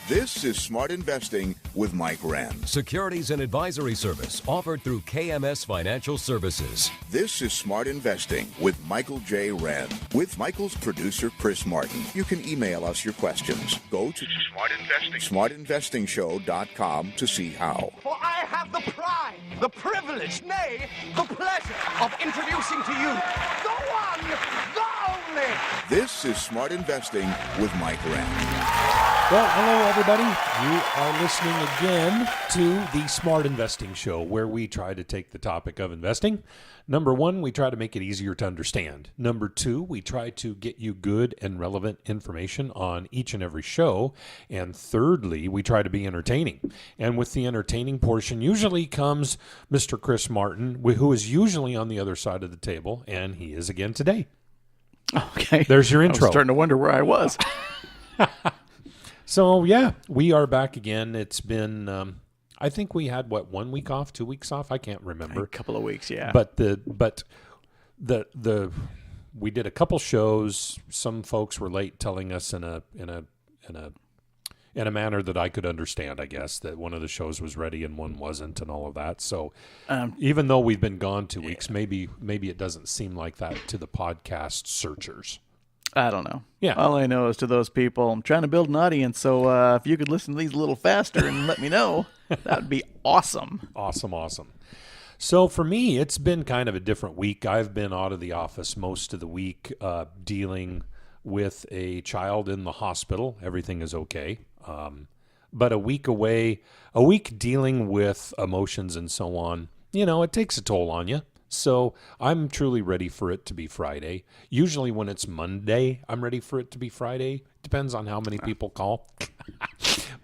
This is Smart Investing with Mike Wren. Securities and advisory service offered through KMS Financial Services. This is Smart Investing with Michael J. Wren. With Michael's producer, Chris Martin. You can email us your questions. Go to smartinvestingshow.com to see how. For I have the pride, the privilege, nay, the pleasure of introducing to you the one, the only. This is Smart Investing with Mike Wren. Well, hello, everybody. You are listening again to the Smart Investing Show, where we try to take the topic of investing. Number one, we try to make it easier to understand. Number two, we try to get you good and relevant information on each and every show. And thirdly, we try to be entertaining. And with the entertaining portion usually comes Mr. Chris Martin, who is usually on the other side of the table, and he is again today. Okay. There's your intro. I was starting to wonder where I was. So, yeah, we are back again. It's been, I think we had, 1 week off, 2 weeks off? I can't remember. A couple of weeks, yeah. But we did a couple shows. Some folks were late, telling us in a manner that I could understand, I guess, that one of the shows was ready and one wasn't and all of that. So even though we've been gone 2 weeks, maybe it doesn't seem like that to the podcast searchers. I don't know. Yeah. All I know is to those people, I'm trying to build an audience, so if you could listen to these a little faster and let me know, that would be awesome. Awesome. So for me, it's been kind of a different week. I've been out of the office most of the week dealing with a child in the hospital. Everything is okay. But a week dealing with emotions and so on, it takes a toll on you. So I'm truly ready for it to be Friday. Usually when it's Monday, I'm ready for it to be Friday. Depends on how many people call.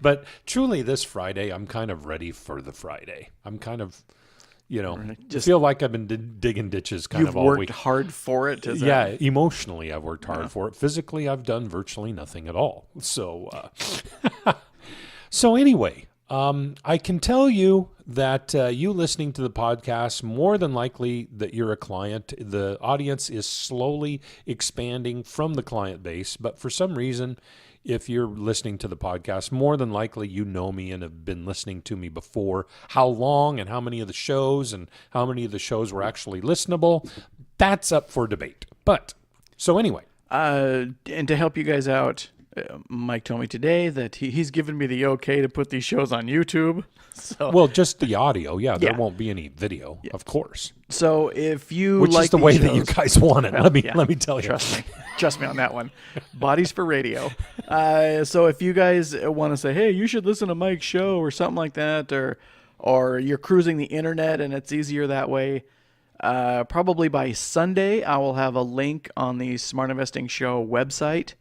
But truly this Friday, I'm kind of ready for the Friday. I'm kind of, just feel like I've been digging ditches kind of all week. You've worked hard for it? Yeah, emotionally I've worked hard for it. Physically, I've done virtually nothing at all. So, so anyway, I can tell you that you listening to the podcast, more than likely that you're a client. The audience is slowly expanding from the client base, but for some reason, if you're listening to the podcast, more than likely you know me and have been listening to me before. How long and how many of the shows and how many of the shows were actually listenable, that's up for debate. But, so anyway. And to help you guys out, Mike told me today that he's given me the okay to put these shows on YouTube. So, well, just the audio. Yeah, there won't be any video, of course. So if you Which like is the way that you guys want it. Let me tell you. Trust me on that one. Bodies for radio. So if you guys want to say, hey, you should listen to Mike's show or something like that, or you're cruising the internet and it's easier that way, probably by Sunday I will have a link on the Smart Investing Show website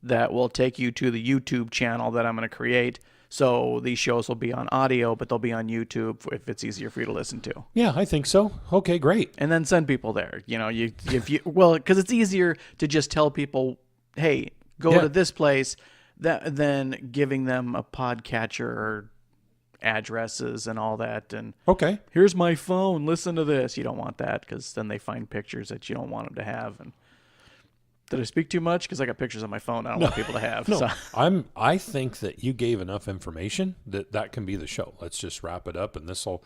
that will take you to the YouTube channel that I'm going to create. So these shows will be on audio, but they'll be on YouTube if it's easier for you to listen to. Yeah, I think so. Okay, great. And then send people there. Because it's easier to just tell people, hey, go to this place, than giving them a podcatcher or addresses and all that. And okay, here's my phone. Listen to this. You don't want that because then they find pictures that you don't want them to have. And did I speak too much? Because I got pictures on my phone I don't want people to have. No, so. I think that you gave enough information that can be the show. Let's just wrap it up, and this will,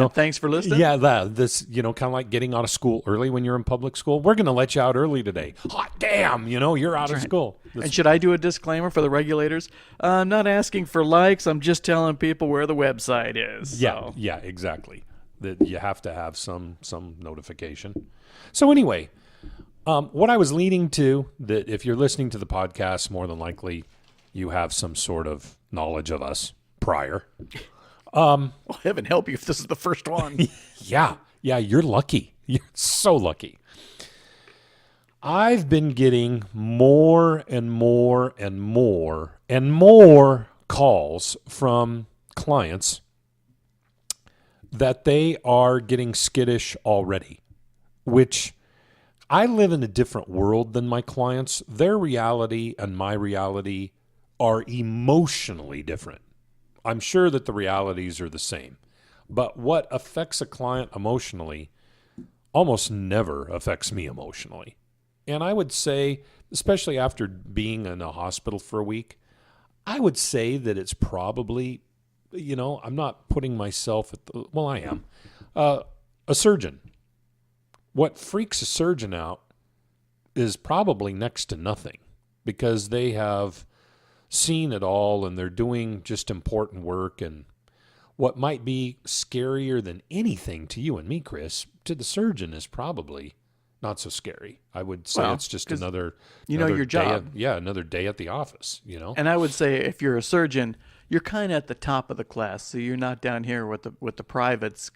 thanks for listening. Yeah, this, kind of like getting out of school early when you're in public school. We're going to let you out early today. Hot damn, you're out of school. And should I do a disclaimer for the regulators? I'm not asking for likes. I'm just telling people where the website is. Yeah, yeah, exactly. That you have to have some notification. So anyway. What I was leading to, that if you're listening to the podcast, more than likely you have some sort of knowledge of us prior. Well, heaven help you if this is the first one. Yeah, you're lucky. You're so lucky. I've been getting more and more and more and more calls from clients that they are getting skittish already, which I live in a different world than my clients. Their reality and my reality are emotionally different. I'm sure that the realities are the same, but what affects a client emotionally almost never affects me emotionally. And I would say, especially after being in a hospital for a week, I would say that it's probably, I'm not putting myself at the, well, I am, a surgeon. What freaks a surgeon out is probably next to nothing because they have seen it all and they're doing just important work. And what might be scarier than anything to you and me, Chris, to the surgeon is probably not so scary. I would say it's just another your job. Another day at the office, And I would say if you're a surgeon, you're kind of at the top of the class. So you're not down here with the privates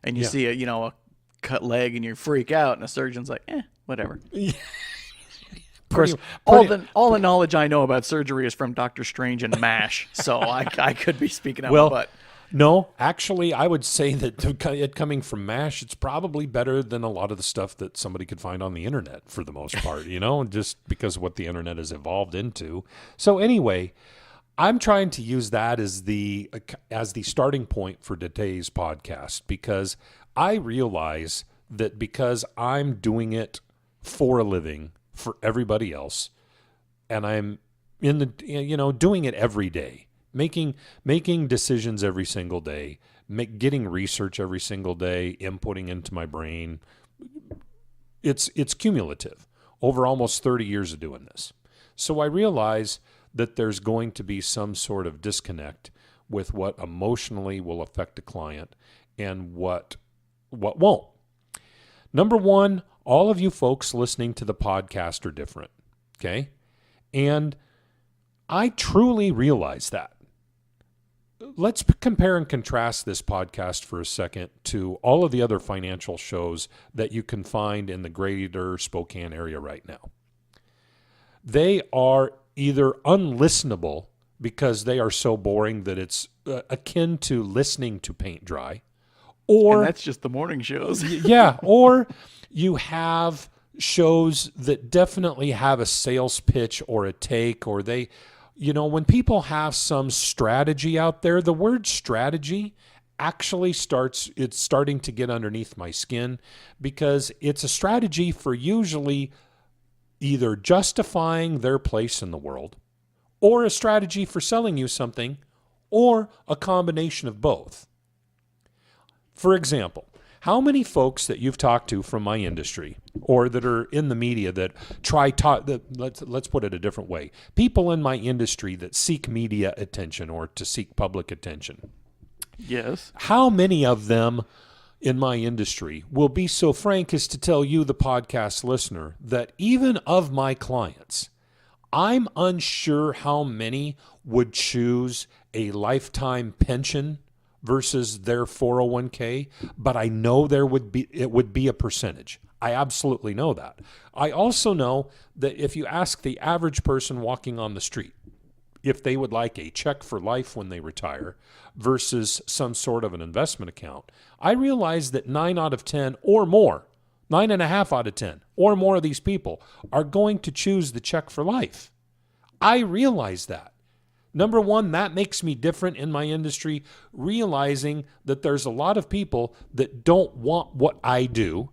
and you see a cut leg and you freak out and a surgeon's like, whatever. Of course, all the knowledge I know about surgery is from Dr. Strange and MASH, so I could be speaking out my butt. No, actually, I would say that it coming from MASH, it's probably better than a lot of the stuff that somebody could find on the internet for the most part, just because of what the internet has evolved into. So anyway, I'm trying to use that as the starting point for today's podcast because I realize that because I'm doing it for a living for everybody else, and I'm in the doing it every day, making decisions every single day, getting research every single day, inputting into my brain. It's cumulative over almost 30 years of doing this. So I realize that there's going to be some sort of disconnect with what emotionally will affect a client and what won't. Number one, all of you folks listening to the podcast are different, okay? And I truly realize that. Let's compare and contrast this podcast for a second to all of the other financial shows that you can find in the greater Spokane area right now. They are either unlistenable because they are so boring that it's akin to listening to paint dry, or and that's just the morning shows. Yeah, or you have shows that definitely have a sales pitch or a take, or they, when people have some strategy out there, the word strategy actually it's starting to get underneath my skin because it's a strategy for usually either justifying their place in the world or a strategy for selling you something or a combination of both. For example, how many folks that you've talked to from my industry or that are in the media that let's put it a different way, people in my industry that seek media attention or to seek public attention? Yes. How many of them in my industry will be so frank as to tell you, the podcast listener, that even of my clients, I'm unsure how many would choose a lifetime pension versus their 401k, but I know it would be a percentage. I absolutely know that. I also know that if you ask the average person walking on the street if they would like a check for life when they retire versus some sort of an investment account, I realize that 9 out of 10 or more, 9.5 out of 10 or more of these people are going to choose the check for life. I realize that. Number one, that makes me different in my industry, realizing that there's a lot of people that don't want what I do,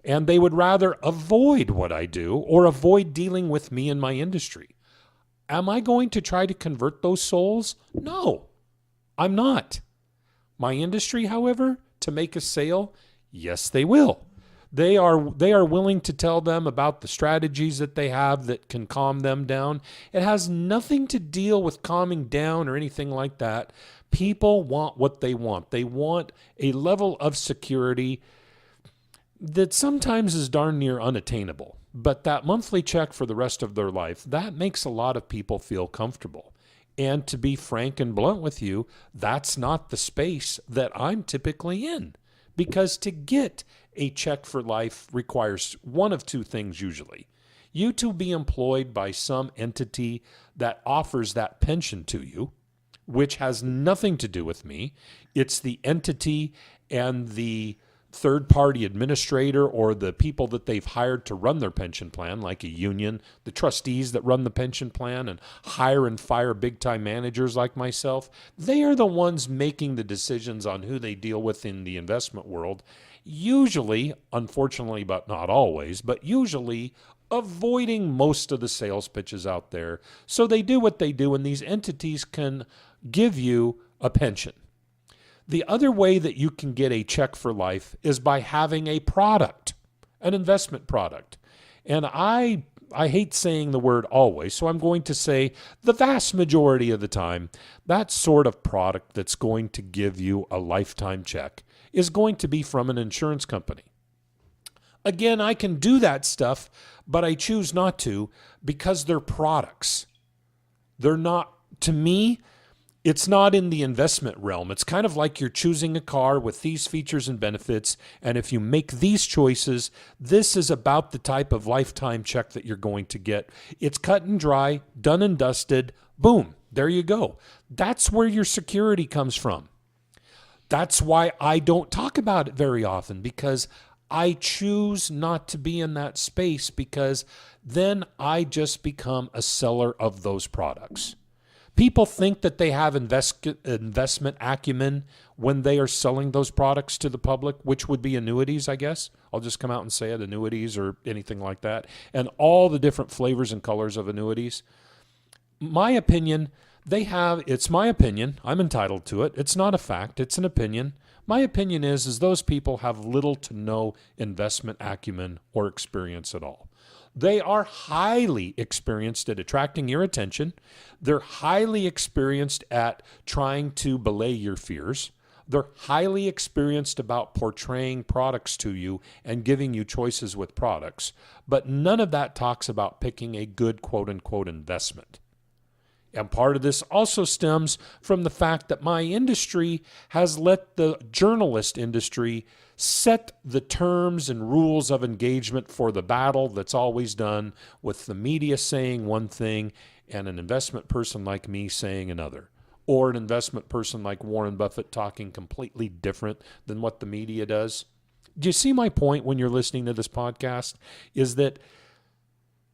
and they would rather avoid what I do or avoid dealing with me in my industry. Am I going to try to convert those souls? No, I'm not. My industry, however, to make a sale, yes, they will. They are willing to tell them about the strategies that they have that can calm them down. It has nothing to deal with calming down or anything like that. People want what they want. They want a level of security that sometimes is darn near unattainable. But that monthly check for the rest of their life, that makes a lot of people feel comfortable. And to be frank and blunt with you, that's not the space that I'm typically in. Because to get a check for life requires one of two things usually. You to be employed by some entity that offers that pension to you, which has nothing to do with me. It's the entity and the third-party administrator or the people that they've hired to run their pension plan, like a union, the trustees that run the pension plan and hire and fire big-time managers like myself. They are the ones making the decisions on who they deal with in the investment world, usually, unfortunately, but not always, but usually avoiding most of the sales pitches out there. So they do what they do, and these entities can give you a pension. The other way that you can get a check for life is by having a product, an investment product. And I hate saying the word always, so I'm going to say the vast majority of the time, that sort of product that's going to give you a lifetime check is going to be from an insurance company. Again, I can do that stuff, but I choose not to because they're products. They're not, to me, it's not in the investment realm. It's kind of like you're choosing a car with these features and benefits, and if you make these choices, this is about the type of lifetime check that you're going to get. It's cut and dry, done and dusted, boom, there you go. That's where your security comes from. That's why I don't talk about it very often, because I choose not to be in that space, because then I just become a seller of those products. People think that they have investment acumen when they are selling those products to the public, which would be annuities, I guess. I'll just come out and say it, annuities or anything like that, and all the different flavors and colors of annuities. My opinion, it's my opinion. I'm entitled to it. It's not a fact. It's an opinion. My opinion is those people have little to no investment acumen or experience at all. They are highly experienced at attracting your attention. They're highly experienced at trying to belay your fears. They're highly experienced about portraying products to you and giving you choices with products. But none of that talks about picking a good quote-unquote investment. And part of this also stems from the fact that my industry has let the journalist industry set the terms and rules of engagement for the battle that's always done, with the media saying one thing and an investment person like me saying another, or an investment person like Warren Buffett talking completely different than what the media does. Do you see my point when you're listening to this podcast? Is that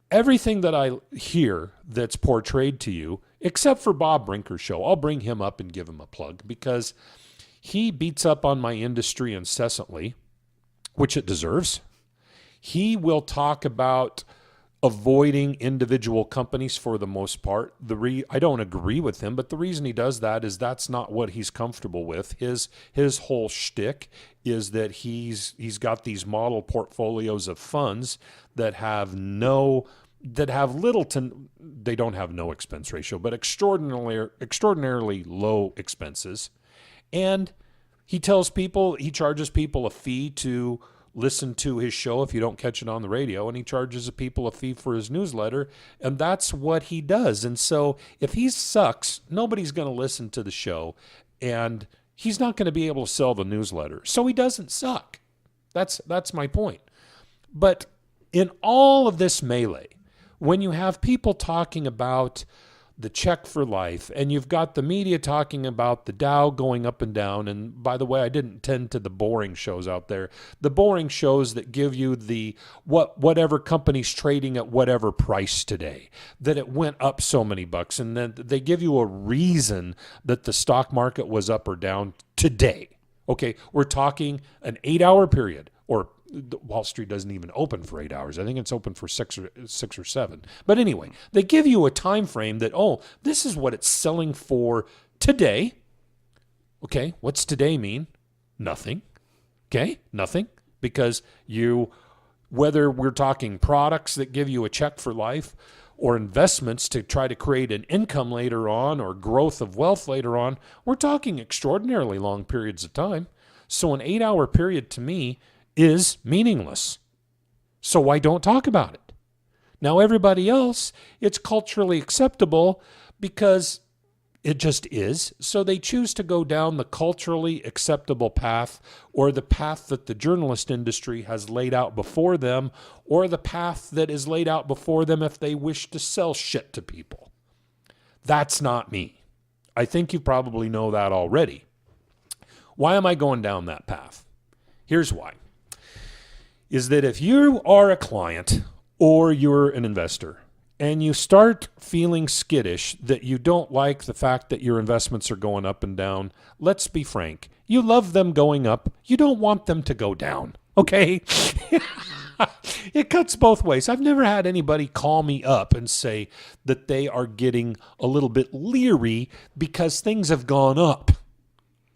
everything that I hear that's portrayed to you, except for Bob Brinker's show, I'll bring him up and give him a plug, because he beats up on my industry incessantly, which it deserves. He will talk about avoiding individual companies for the most part. I don't agree with him, but the reason he does that is that's not what he's comfortable with. His whole shtick is that he's got these model portfolios of funds that have little to, they don't have no expense ratio, but extraordinarily low expenses. And he charges people a fee to listen to his show if you don't catch it on the radio, and he charges people a fee for his newsletter, and that's what he does. And so if he sucks, nobody's going to listen to the show, and he's not going to be able to sell the newsletter. So he doesn't suck. That's my point. But in all of this melee, when you have people talking about the check for life, and you've got the media talking about the Dow going up and down, and by the way, I didn't tend to the boring shows out there. The boring shows that give you the whatever company's trading at whatever price today, that it went up so many bucks, and then they give you a reason that the stock market was up or down today. Okay, we're talking an 8-hour period, or Wall Street doesn't even open for 8 hours. I think it's open for six or 7. But anyway, they give you a time frame that, this is what it's selling for today. Okay, what's today mean? Nothing. Okay, nothing. Because whether we're talking products that give you a check for life, or investments to try to create an income later on, or growth of wealth later on, we're talking extraordinarily long periods of time. So an 8-hour period to me is meaningless. So I don't talk about it. Now everybody else, it's culturally acceptable because it just is. So they choose to go down the culturally acceptable path, or the path that the journalist industry has laid out before them, or the path that is laid out before them if they wish to sell shit to people. That's not me. I think you probably know that already. Why am I going down that path? Here's why. Is that if you are a client or you're an investor and you start feeling skittish that you don't like the fact that your investments are going up and down, let's be frank. You love them going up. You don't want them to go down. Okay? It cuts both ways. I've never had anybody call me up and say that they are getting a little bit leery because things have gone up.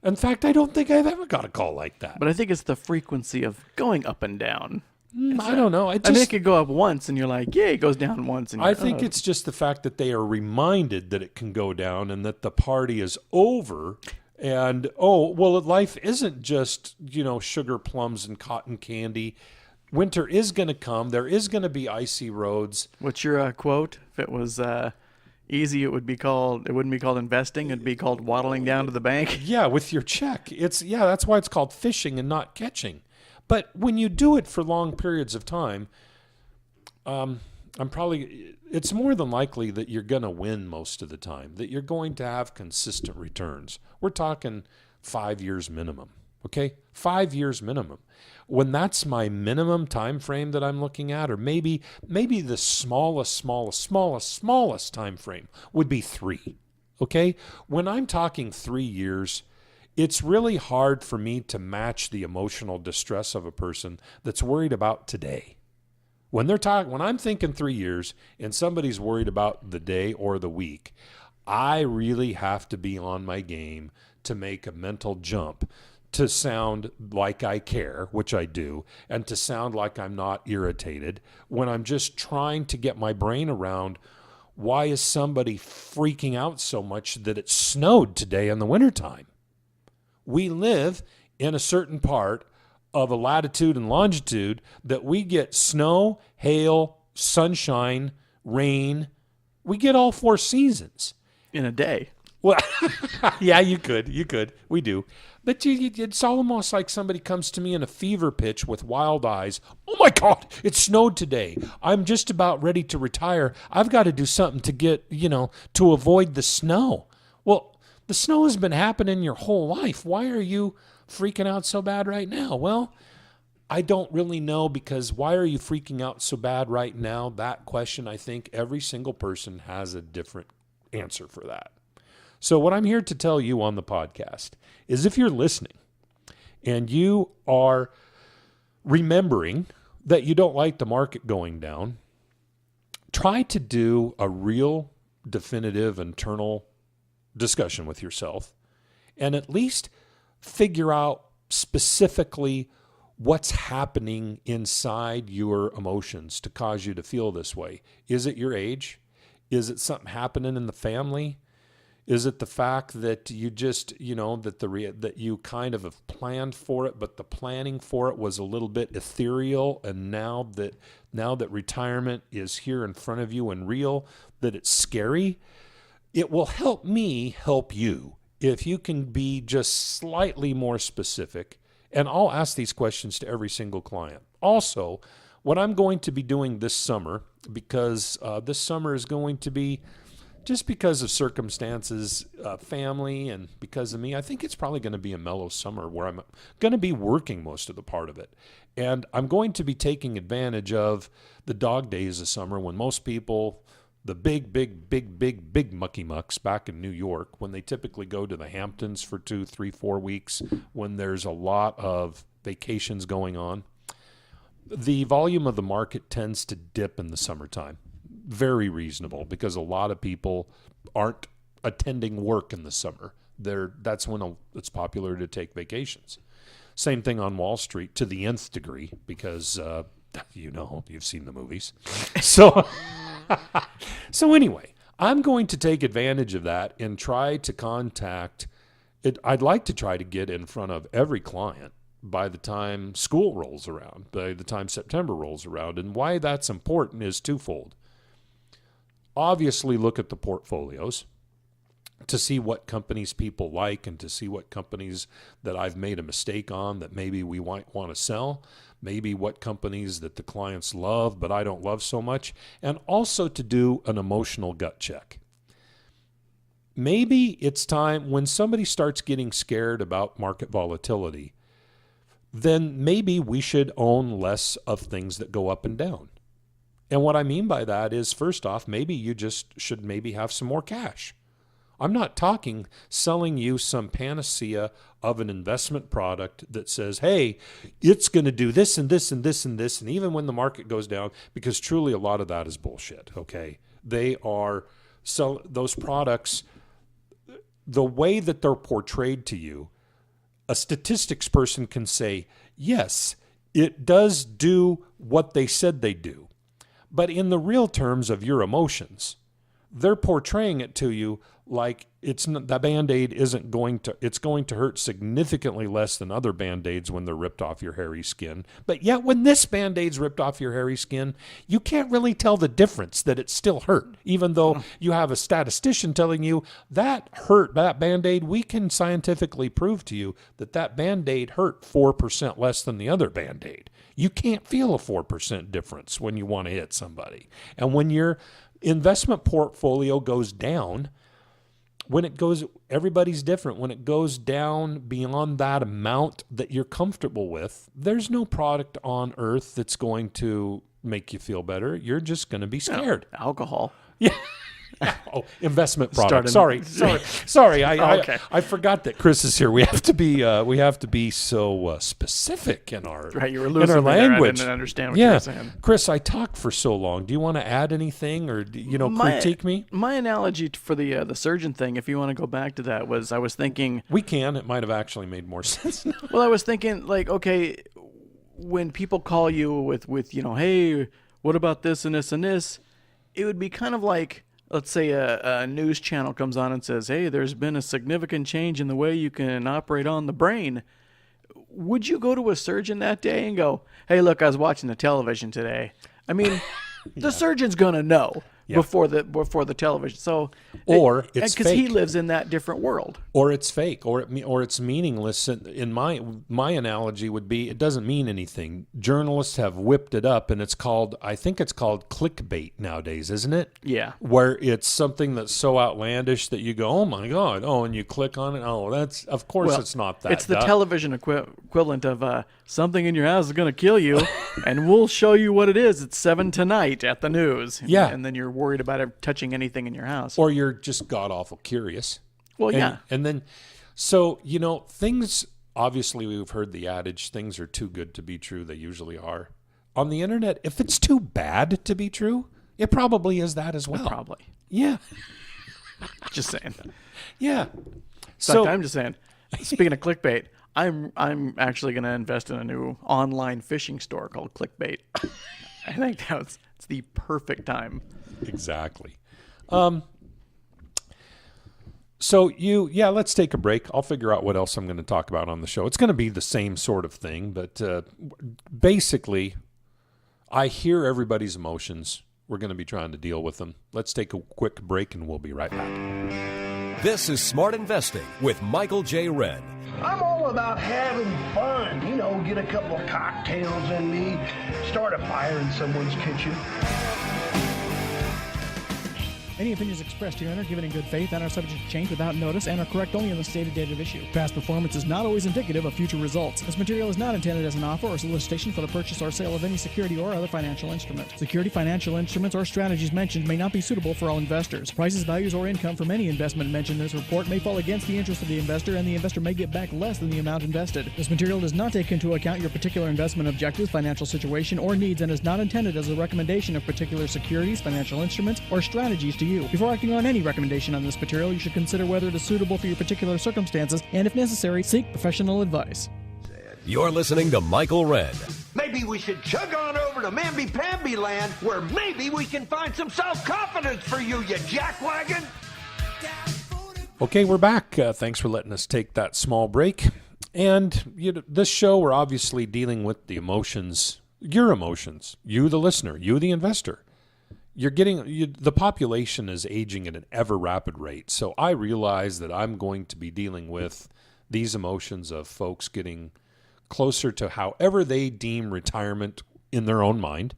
In fact, I don't think I've ever got a call like that. But I think it's the frequency of going up and down. I don't know. I mean, it could go up once, and you're like, yeah, it goes down once. And I think it's just the fact that they are reminded that it can go down and that the party is over. And, life isn't just, sugar plums and cotton candy. Winter is going to come. There is going to be icy roads. What's your quote? If it was easy, it wouldn't be called investing. It'd be called waddling down to the bank. Yeah, with your check. That's why it's called fishing and not catching. But when you do it for long periods of time, it's more than likely that you're going to win most of the time, that you're going to have consistent returns. We're talking 5 years minimum, okay? 5 years minimum. When that's my minimum time frame that I'm looking at, or maybe the smallest time frame would be 3, okay? When I'm talking 3 years, it's really hard for me to match the emotional distress of a person that's worried about today. When I'm thinking 3 years and somebody's worried about the day or the week, I really have to be on my game to make a mental jump to sound like I care, which I do, and to sound like I'm not irritated when I'm just trying to get my brain around why is somebody freaking out so much that it snowed today in the wintertime. We live in a certain part of a latitude and longitude that we get snow, hail, sunshine, rain. We get all 4 seasons. In a day. Well, yeah, you could. We do. But it's almost like somebody comes to me in a fever pitch with wild eyes. Oh, my God, it snowed today. I'm just about ready to retire. I've got to do something to get, to avoid the snow. Well, the snow has been happening your whole life. Why are you freaking out so bad right now? Well, I don't really know, because why are you freaking out so bad right now? That question, I think every single person has a different answer for that. So what I'm here to tell you on the podcast is, if you're listening and you are remembering that you don't like the market going down, try to do a real definitive internal discussion with yourself and at least figure out specifically what's happening inside your emotions to cause you to feel this way. Is it your age? Is it something happening in the family? Is it the fact that you just, that you kind of have planned for it, but the planning for it was a little bit ethereal, and now that retirement is here in front of you and real, that it's scary? It will help me help you if you can be just slightly more specific, and I'll ask these questions to every single client. Also, what I'm going to be doing this summer, because this summer is going to be, just because of circumstances, family, and because of me, I think it's probably going to be a mellow summer where I'm going to be working most of the part of it. And I'm going to be taking advantage of the dog days of summer when most people, the big mucky mucks back in New York, when they typically go to the Hamptons for 2, 3, 4 weeks, when there's a lot of vacations going on, the volume of the market tends to dip in the summertime. Very reasonable, because a lot of people aren't attending work in the summer. That's when it's popular to take vacations. Same thing on Wall Street to the nth degree, because you've seen the movies. So anyway, I'm going to take advantage of that and try to contact it. I'd like to try to get in front of every client by the time school rolls around, by the time September rolls around. And why that's important is twofold. Obviously, look at the portfolios to see what companies people like, and to see what companies that I've made a mistake on that maybe we might want to sell, maybe what companies that the clients love but I don't love so much, and also to do an emotional gut check. Maybe it's time, when somebody starts getting scared about market volatility, then maybe we should own less of things that go up and down. And what I mean by that is, first off, maybe you just should maybe have some more cash I'm not talking selling you some panacea of an investment product that says, hey, it's going to do this and this and this and this. And even when the market goes down, because truly a lot of that is bullshit. Okay. They are, so those products, the way that they're portrayed to you, a statistics person can say, yes, it does do what they said they do. But in the real terms of your emotions, they're portraying it to you like it's not, the Band-Aid isn't going to, it's going to hurt significantly less than other Band-Aids when they're ripped off your hairy skin. But yet when this Band-Aid's ripped off your hairy skin, you can't really tell the difference, that it still hurt, even though you have a statistician telling you that hurt, that Band-Aid, we can scientifically prove to you that that Band-Aid hurt 4% less than the other Band-Aid. You can't feel a 4% difference when you want to hit somebody. And when your investment portfolio goes down, when it goes, everybody's different. When it goes down beyond that amount that you're comfortable with, there's no product on earth that's going to make you feel better. You're just going to be scared. No, alcohol. Yeah. Oh, investment product. Sorry. I forgot that Chris is here. We have to be so specific in our right. You were in losing our language. I didn't understand what you were saying. Chris, I talked for so long. Do you want to add anything, or critique me? My analogy for the surgeon thing, if you want to go back to that, was I was thinking we can. It might have actually made more sense now. Well, I was thinking like, okay, when people call you with hey, what about this and this and this, it would be kind of like, let's say a news channel comes on and says, hey, there's been a significant change in the way you can operate on the brain. Would you go to a surgeon that day and go, hey, look, I was watching the television today? I mean, the surgeon's going to know before the television. So, or it's because he lives in that different world. Or it's fake, or it's meaningless. In my analogy would be, it doesn't mean anything. Journalists have whipped it up, and I think it's called clickbait nowadays, isn't it? Yeah. Where it's something that's so outlandish that you go, oh my God, and you click on it. Oh, of course it's not that. It's the television equivalent of something in your house is going to kill you, and we'll show you what it is. It's 7 tonight at the news. Yeah. And then you're worried about it touching anything in your house. Or you're just god-awful curious. Well, yeah. And then, so, things, obviously we've heard the adage, things are too good to be true. They usually are. On the internet, if it's too bad to be true, it probably is that as well. Probably. Yeah. Just saying. Yeah. So I'm just saying, speaking of clickbait, I'm actually going to invest in a new online fishing store called Clickbait. I think it's the perfect time. Exactly. So let's take a break. I'll figure out what else I'm going to talk about on the show. It's going to be the same sort of thing, but basically, I hear everybody's emotions. We're going to be trying to deal with them. Let's take a quick break, and we'll be right back. This is Smart Investing with Michael J. Wren. I'm all about having fun. Get a couple of cocktails in me, start a fire in someone's kitchen. Any opinions expressed herein are given in good faith and are subject to change without notice and are correct only on the stated date of issue. Past performance is not always indicative of future results. This material is not intended as an offer or solicitation for the purchase or sale of any security or other financial instrument. Security, financial instruments, or strategies mentioned may not be suitable for all investors. Prices, values, or income from any investment mentioned in this report may fall against the interest of the investor, and the investor may get back less than the amount invested. This material does not take into account your particular investment objectives, financial situation, or needs, and is not intended as a recommendation of particular securities, financial instruments, or strategies to you. Before acting on any recommendation on this material, you should consider whether it is suitable for your particular circumstances, and if necessary, seek professional advice. You're listening to Michael Wren. Maybe we should chug on over to Mamby-Pamby land, where maybe we can find some self-confidence for you jackwagon. Okay, we're back. Thanks for letting us take that small break. And this show, we're obviously dealing with the emotions, your emotions, you the listener, you the investor. The population is aging at an ever rapid rate. So I realize that I'm going to be dealing with these emotions of folks getting closer to however they deem retirement in their own mind,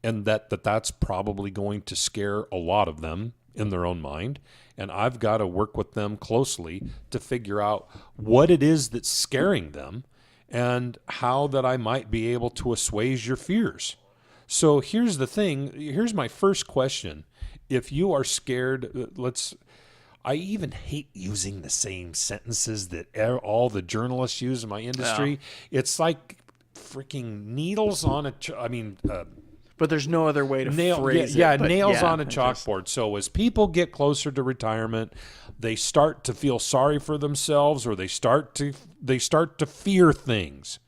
and that's probably going to scare a lot of them in their own mind. And I've got to work with them closely to figure out what it is that's scaring them and how that I might be able to assuage your fears. So here's the thing. Here's my first question. If you are scared, I even hate using the same sentences that all the journalists use in my industry. It's like freaking needles on a But there's no other way to phrase it. Yeah, but nails on a chalkboard. So as people get closer to retirement, they start to feel sorry for themselves, or they start to fear things.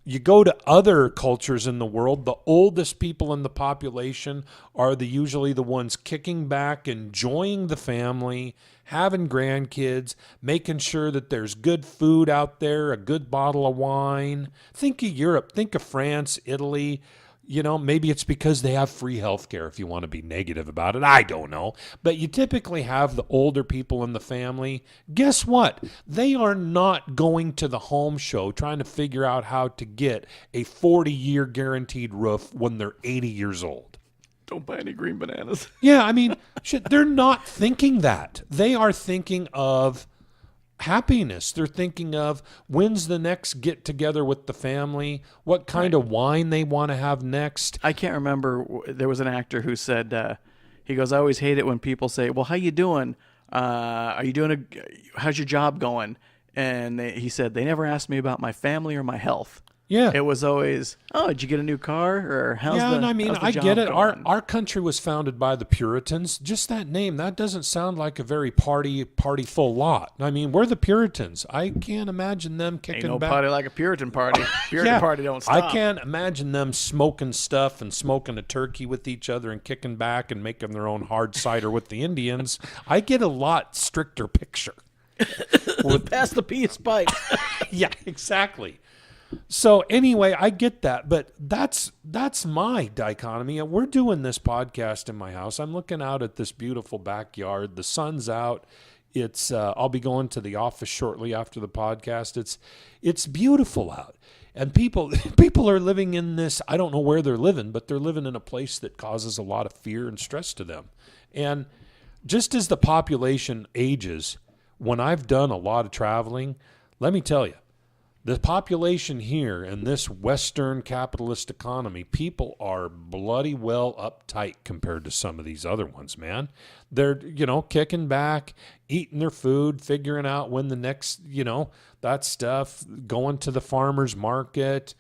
You go to other cultures in the world, the oldest people in the population are usually the ones kicking back, enjoying the family, having grandkids, making sure that there's good food out there, a good bottle of wine. Think of Europe, think of France, Italy. You know, maybe it's because they have free health care, if you want to be negative about it. I don't know. But you typically have the older people in the family. Guess what? They are not going to the home show trying to figure out how to get a 40-year guaranteed roof when they're 80 years old. Don't buy any green bananas. Yeah, I mean, shit, they're not thinking that. They are thinking of happiness. They're thinking of when's the next get together with the family, what kind of wine they want to have next. I can't remember. There was an actor who said, he goes, I always hate it when people say, well, how you doing? Are you doing how's your job going? And he said, they never asked me about my family or my health. Yeah. It was always, oh, did you get a new car? Or how's the and I mean, how's the I job get it. going? Our country was founded by the Puritans. Just that name, that doesn't sound like a very party-full lot. I mean, we're the Puritans. I can't imagine them kicking Ain't no back. party like a Puritan party. Puritan party don't stop. I can't imagine them smoking stuff and smoking a turkey with each other and kicking back and making their own hard cider with the Indians. I get a lot stricter picture. Pass the peace pipe. Yeah, exactly. So anyway, I get that, but that's my dichotomy. We're doing this podcast in my house. I'm looking out at this beautiful backyard. The sun's out. It's I'll be going to the office shortly after the podcast. It's beautiful out. And people are living in this, I don't know where they're living, but they're living in a place that causes a lot of fear and stress to them. And just as the population ages, when I've done a lot of traveling, let me tell you, the population here in this Western capitalist economy, people are bloody well uptight compared to some of these other ones, man. They're, kicking back, eating their food, figuring out when the next, that stuff, going to the farmer's market.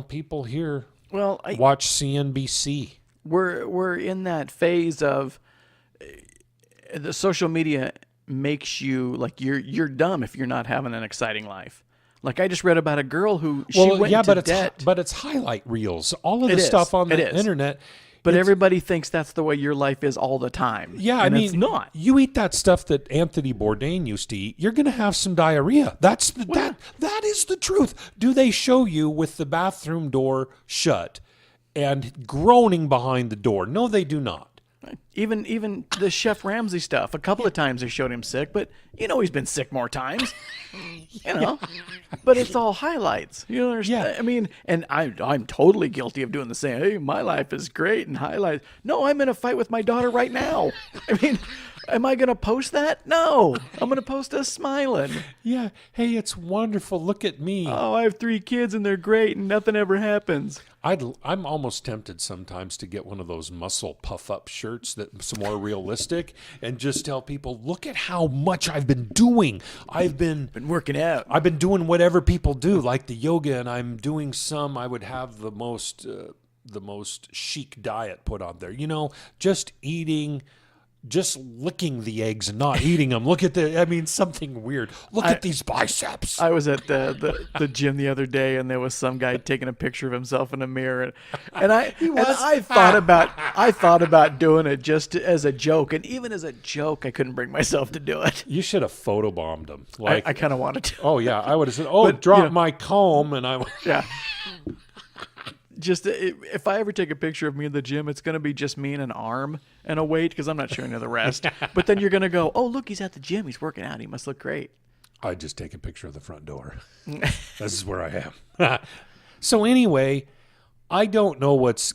People here watch CNBC. We're in that phase of the social media makes you like you're dumb if you're not having an exciting life. Like I just read about a girl who went into debt. But it's highlight reels. All of the stuff on the internet. But everybody thinks that's the way your life is all the time. Yeah, and I mean, it's not. You eat that stuff that Anthony Bourdain used to eat, you're going to have some diarrhea. That is the truth. Do they show you with the bathroom door shut and groaning behind the door? No, they do not. Even the Chef Ramsay stuff. A couple of times they showed him sick, but he's been sick more times. But it's all highlights. You understand? Yeah. I mean, and I'm totally guilty of doing the same. Hey, my life is great and highlights. No, I'm in a fight with my daughter right now. I mean, am I going to post that? No, I'm going to post us smiling. Yeah. Hey, it's wonderful. Look at me. Oh, I have 3 kids and they're great and nothing ever happens. I'm almost tempted sometimes to get one of those muscle puff-up shirts that's more realistic and just tell people, look at how much I've been doing. I've been working out. I've been doing whatever people do, like the yoga, and I'm doing I would have the most chic diet put on there. Just eating, just licking the eggs and not eating them. Look at something weird. Look at these biceps. I was at the gym the other day, and there was some guy taking a picture of himself in a mirror, and I thought about doing it just as a joke, and even as a joke, I couldn't bring myself to do it. You should have photobombed him. I kind of wanted to. Oh yeah, I would have said, drop my comb, and I would. Yeah. Just if I ever take a picture of me in the gym, it's going to be just me and an arm and a weight because I'm not showing you the rest. But then you're going to go, oh, look, he's at the gym. He's working out. He must look great. I'd just take a picture of the front door. This is where I am. So anyway, I don't know what's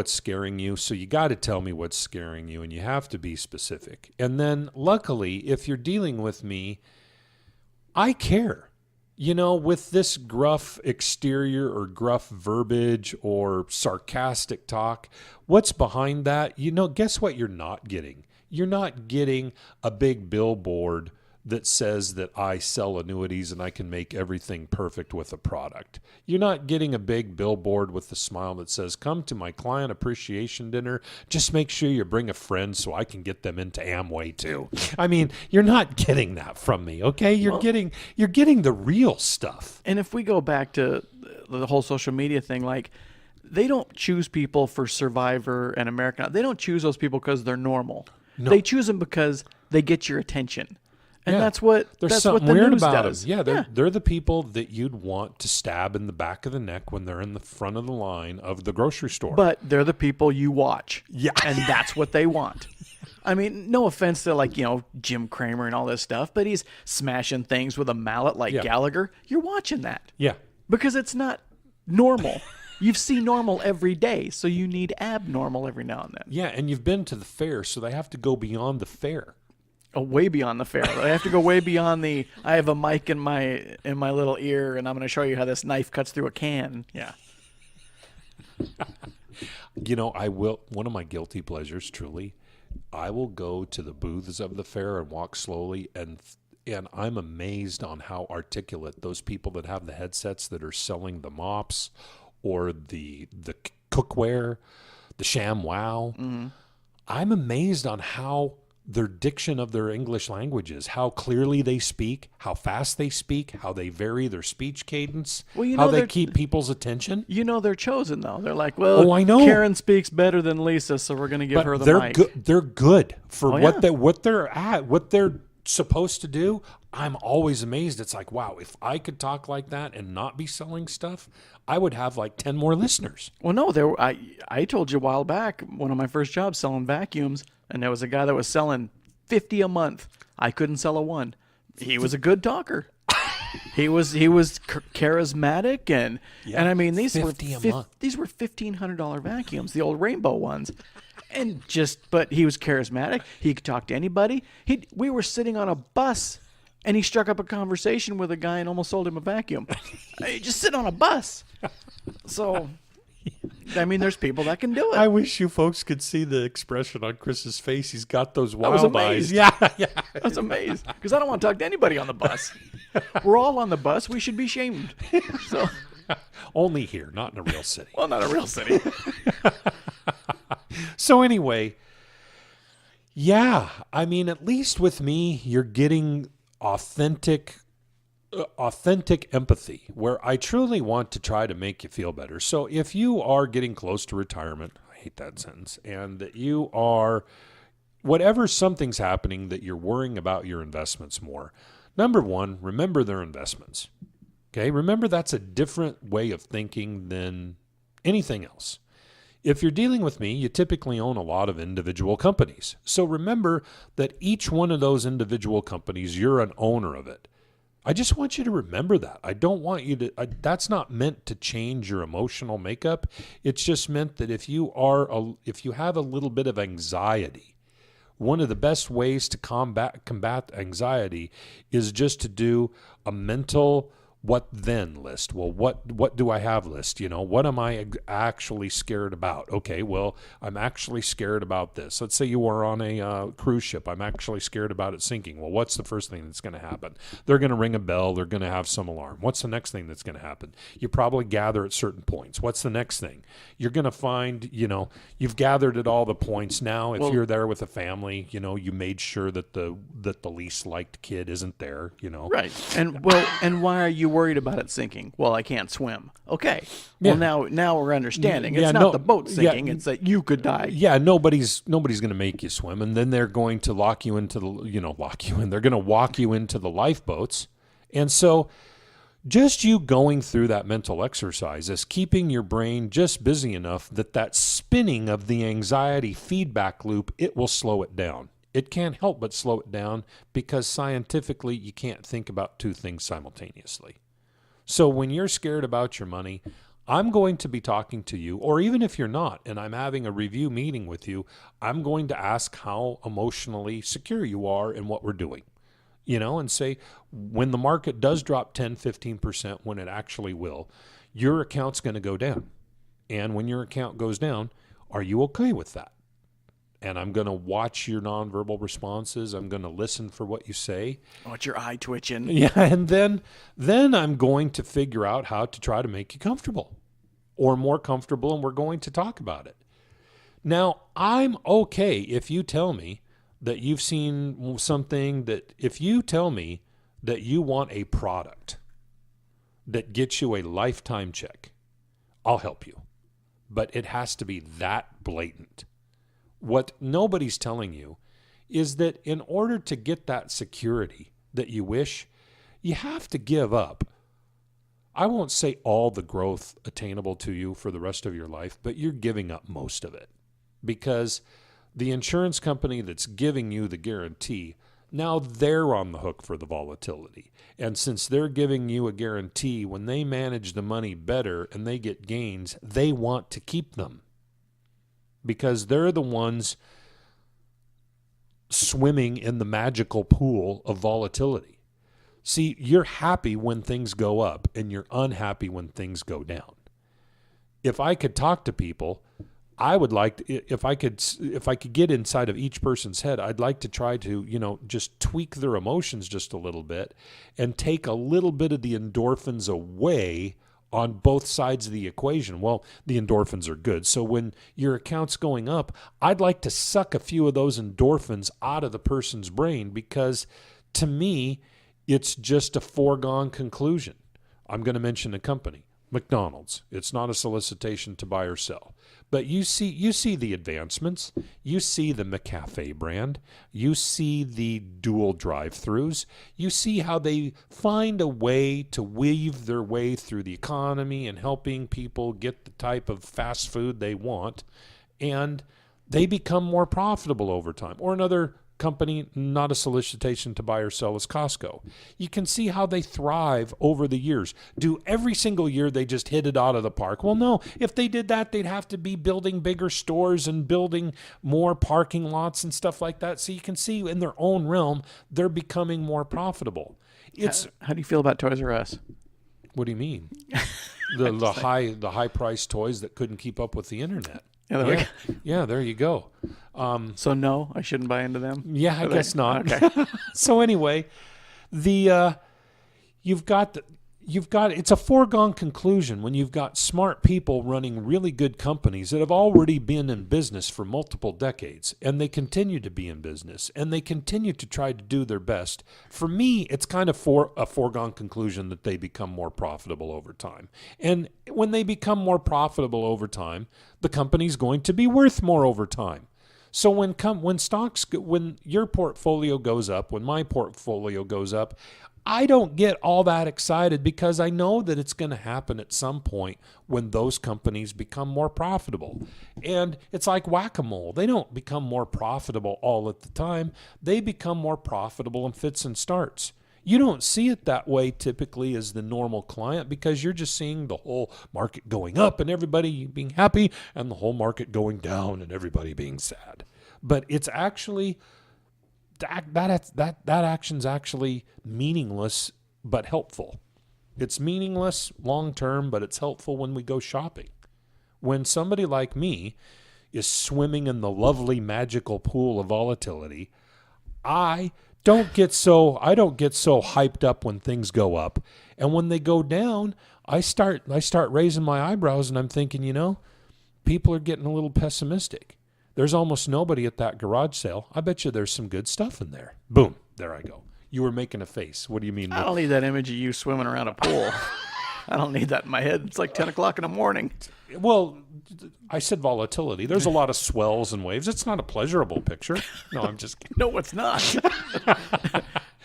scaring you. So you got to tell me what's scaring you, and you have to be specific. And then luckily, if you're dealing with me, I care. With this gruff exterior or gruff verbiage or sarcastic talk, what's behind that? Guess what you're not getting? You're not getting a big billboard that says that I sell annuities and I can make everything perfect with a product. You're not getting a big billboard with a smile that says, come to my client appreciation dinner. Just make sure you bring a friend so I can get them into Amway too. I mean, you're not getting that from me, okay? You're getting the real stuff. And if we go back to the whole social media thing, like, they don't choose people for Survivor and American. They don't choose those people because they're normal. No. They choose them because they get your attention. And that's what There's something weird about does. Them. Yeah, they're the people that you'd want to stab in the back of the neck when they're in the front of the line of the grocery store. But they're the people you watch. Yeah. And that's what they want. I mean, no offense to, like, Jim Cramer and all this stuff, but he's smashing things with a mallet like Gallagher. You're watching that. Yeah. Because it's not normal. You've seen normal every day, so you need abnormal every now and then. Yeah, and you've been to the fair, so they have to go beyond the fair. Oh, way beyond the fair. I have to go way beyond the, I have a mic in my little ear, and I'm going to show you how this knife cuts through a can. Yeah. I will, one of my guilty pleasures, truly, I will go to the booths of the fair and walk slowly, and I'm amazed on how articulate those people that have the headsets that are selling the mops or the cookware, the ShamWow. Mm-hmm. I'm amazed on how their diction of their English languages, how clearly they speak, how fast they speak, how they vary their speech cadence, how they keep people's attention. They're chosen, though. They're like, well, I know. Karen speaks better than Lisa, so we're going to give her the mic. They're good for what they're supposed to do. I'm always amazed. It's like, wow, if I could talk like that and not be selling stuff, I would have like 10 more listeners. Well, no, I told you a while back, one of my first jobs selling vacuums, and there was a guy that was selling 50 a month. I couldn't sell a one. He was a good talker. He was charismatic, and I mean, these were $1,500 vacuums, the old rainbow ones. But he was charismatic. He could talk to anybody. We were sitting on a bus, and he struck up a conversation with a guy and almost sold him a vacuum. Just sit on a bus. So, I mean, there's people that can do it. I wish you folks could see the expression on Chris's face. He's got those wild eyes. Yeah. I was amazed because I don't want to talk to anybody on the bus. We're all on the bus. We should be shamed. So, only here, not in a real city. Well, not a real city. So anyway, yeah, I mean, at least with me, you're getting authentic empathy where I truly want to try to make you feel better. So if you are getting close to retirement, I hate that sentence, and that you are, whatever something's happening that you're worrying about your investments more, number one, remember their investments. Okay, remember that's a different way of thinking than anything else. If you're dealing with me, you typically own a lot of individual companies. So remember that each one of those individual companies, you're an owner of it. I just want you to remember that. I don't want you to, that's not meant to change your emotional makeup. It's just meant that if you have a little bit of anxiety, one of the best ways to combat anxiety is just to do a mental what then list. Well, what do I have list? What am I actually scared about? Okay, well, I'm actually scared about this. Let's say you are on a cruise ship. I'm actually scared about it sinking. Well, what's the first thing that's going to happen? They're going to ring a bell. They're going to have some alarm. What's the next thing that's going to happen? You probably gather at certain points. What's the next thing? You're going to find, you've gathered at all the points now. If you're there with a family, you made sure that the least liked kid isn't there, Right. And why are you worried about it sinking? Well, I can't swim. Okay. Well, now we're understanding. It's not the boat sinking. It's that you could die. Yeah, nobody's going to make you swim, and then they're going to lock you into the, they're going to walk you into the lifeboats. And so just you going through that mental exercise is keeping your brain just busy enough that spinning of the anxiety feedback loop, it will slow it down. It can't help but slow it down because scientifically you can't think about two things simultaneously. So when you're scared about your money, I'm going to be talking to you, or even if you're not, and I'm having a review meeting with you, I'm going to ask how emotionally secure you are in what we're doing. And say, when the market does drop 10, 15%, when it actually will, your account's going to go down. And when your account goes down, are you okay with that? and I'm going to watch your nonverbal responses. I'm going to listen for what you say. What's your eye twitching? Yeah, and then I'm going to figure out how to try to make you comfortable or more comfortable, and we're going to talk about it. Now, I'm okay if you tell me that you've seen something if you tell me that you want a product that gets you a lifetime check, I'll help you. But it has to be that blatant. What nobody's telling you is that in order to get that security that you wish, you have to give up. I won't say all the growth attainable to you for the rest of your life, but you're giving up most of it. Because the insurance company that's giving you the guarantee, now they're on the hook for the volatility. And since they're giving you a guarantee, when they manage the money better and they get gains, they want to keep them. Because they're the ones swimming in the magical pool of volatility. See, you're happy when things go up and you're unhappy when things go down. If I could talk to people, I would like to, if I could get inside of each person's head, I'd like to try to, just tweak their emotions just a little bit and take a little bit of the endorphins away on both sides of the equation. Well, the endorphins are good. So when your account's going up, I'd like to suck a few of those endorphins out of the person's brain, because to me, it's just a foregone conclusion. I'm going to mention a company, McDonald's. It's not a solicitation to buy or sell. But you see the advancements. You see the McCafe brand. You see the dual drive-thrus. You see how they find a way to weave their way through the economy and helping people get the type of fast food they want. And they become more profitable over time. Or another company, not a solicitation to buy or sell, is Costco. You can see how they thrive over the years. Do every single year they just hit it out of the park? Well, no. If they did that, they'd have to be building bigger stores and building more parking lots and stuff like that. So you can see in their own realm, they're becoming more profitable. How do you feel about Toys R Us? What do you mean? the high priced toys that couldn't keep up with the internet. Yeah, there you go. So no, I shouldn't buy into them? Yeah, I guess not. Okay. So anyway, you've got it's a foregone conclusion when you've got smart people running really good companies that have already been in business for multiple decades, and they continue to be in business, and they continue to try to do their best. For me, it's kind of a foregone conclusion that they become more profitable over time. And when they become more profitable over time, the company's going to be worth more over time. So when your portfolio goes up, when my portfolio goes up, I don't get all that excited, because I know that it's going to happen at some point when those companies become more profitable. And it's like whack-a-mole. They don't become more profitable all at the time. They become more profitable in fits and starts. You don't see it that way typically as the normal client, because you're just seeing the whole market going up and everybody being happy, and the whole market going down and everybody being sad. But it's actually that action's actually meaningless but helpful. It's meaningless long term, but it's helpful when we go shopping. When somebody like me is swimming in the lovely magical pool of volatility, I don't get so hyped up when things go up, and when they go down, I start raising my eyebrows, and I'm thinking, people are getting a little pessimistic. There's almost nobody at that garage sale. I bet you there's some good stuff in there. Boom, there I go. You were making a face. What do you mean? I don't need that image of you swimming around a pool. I don't need that in my head. It's like 10 o'clock in the morning. Well, I said volatility. There's a lot of swells and waves. It's not a pleasurable picture. No, I'm just kidding. No, it's not.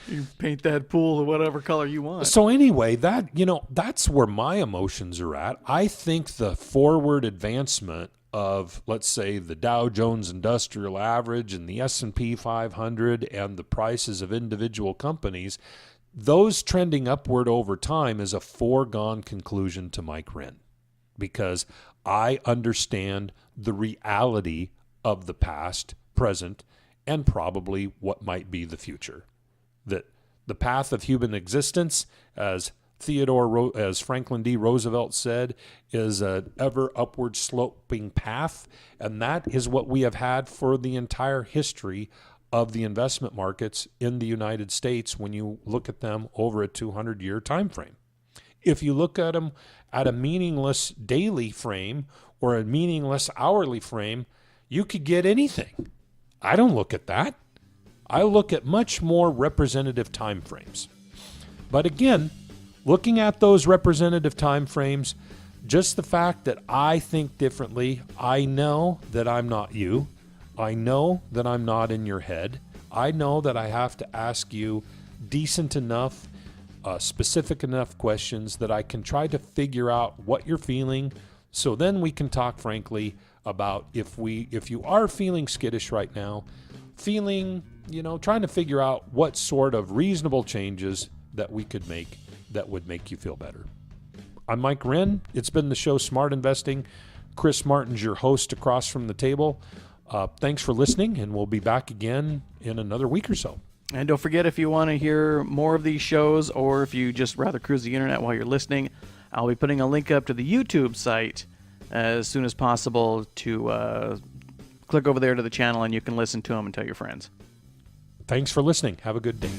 You paint that pool of whatever color you want. So anyway, that's where my emotions are at. I think the forward advancement of, let's say, the Dow Jones Industrial Average and the S&P 500 and the prices of individual companies, those trending upward over time is a foregone conclusion to Mike Wren, because I understand the reality of the past, present, and probably what might be the future. That the path of human existence, as as Franklin D. Roosevelt said, is an ever upward sloping path. And that is what we have had for the entire history of the investment markets in the United States when you look at them over a 200-year time frame. If you look at them at a meaningless daily frame or a meaningless hourly frame, you could get anything. I don't look at that. I look at much more representative time frames. But again, looking at those representative time frames, just the fact that I think differently, I know that I'm not you. I know that I'm not in your head. I know that I have to ask you decent enough, specific enough questions that I can try to figure out what you're feeling. So then we can talk frankly about if you are feeling skittish right now, trying to figure out what sort of reasonable changes that we could make that would make you feel better. I'm Mike Wren. It's been the show Smart Investing. Chris Martin's your host across from the table. Thanks for listening, and we'll be back again in another week or so. And don't forget, if you want to hear more of these shows, or if you just rather cruise the internet while you're listening, I'll be putting a link up to the YouTube site as soon as possible to click over there to the channel, and you can listen to them and tell your friends. Thanks for listening. Have a good day.